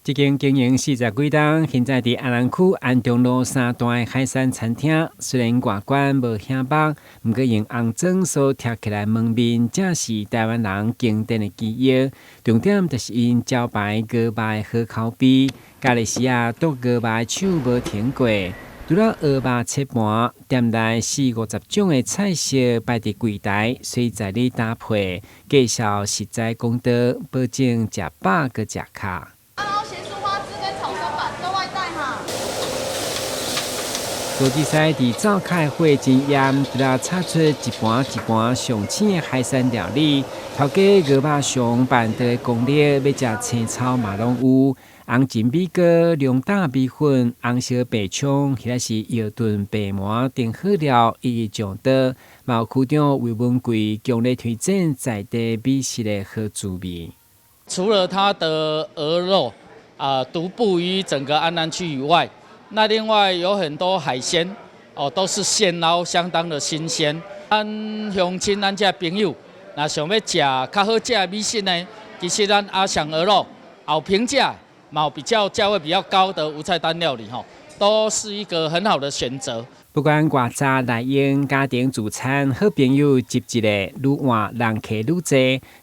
这间经营40几年，现在伫安南区安中路3段的海产餐厅，虽然外观无显目，不过用红砖所贴起来门面，正是台湾人经典的记忆。重点就是因招牌鹅肉好口碑，咖喱丝剁鹅肉手无停过。除了鹅肉切盘，店内40-50种的菜色摆伫柜台，随在你搭配，介绍实在公道，保证食饱个食卡。国际赛伫召开会前宴，除了炒出一盘一盘上青的海鲜料理，头家鹅肉上办的功力，要食青草嘛拢有。红金米糕、龙大米粉、红烧白葱，或者是药炖白馍，订好了一一上桌。毛区长魏文贵强烈推荐在地美食的好滋味。除了它的鹅肉独步于整个安南区以外，那另外有很多海鲜都是现捞，相当的新鲜。咱乡亲咱这朋友，那想要食较好食的美食呢，其实咱阿祥鹅肉好平价，比较价位比较高的无菜单料理都是一个很好的选择。不管外早来用家庭聚餐，好朋友集一个，愈换人客愈多。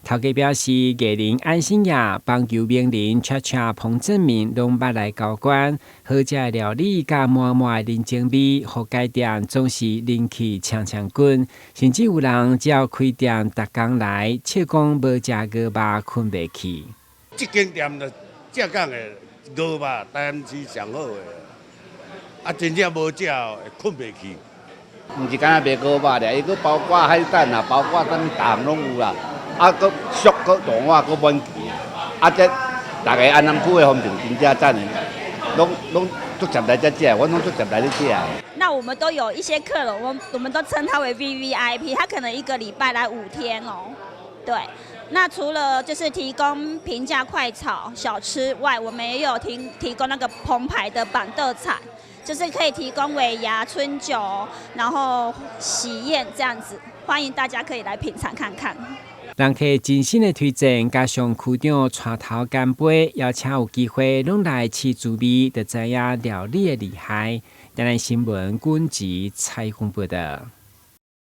头家表示，艺人安心亚、棒球名人恰恰彭正明拢捌来交关，好食的料理加满满的人情味，互该店总是人气呛呛滚。甚至有人只要开店，逐工来，切讲无食鹅肉困袂去。这间店的正港的鹅肉，台南市上好的。真正无食会困袂去。毋是干那卖鹅肉俩，伊佫包括海胆啦，包括等蛋拢有啦。佫俗佫大碗佫满旗。这大家安南区的风景真正赞的，拢足接来遮食，我拢足接来咧食。那我们都有一些客人，我们都称他为 VVIP， 他可能1个礼拜来5天哦。对。那除了就是提供平价快炒小吃外，我们也有提供那个澎湃的板凳菜。就是可以提供尾牙、春酒，然后喜宴这样子，欢迎大家可以来品尝看看。人客真心的推荐，加上区长带头干杯，邀请有机会拢来试滋味，就知影料理的厉害。台南新闻军集采访报道。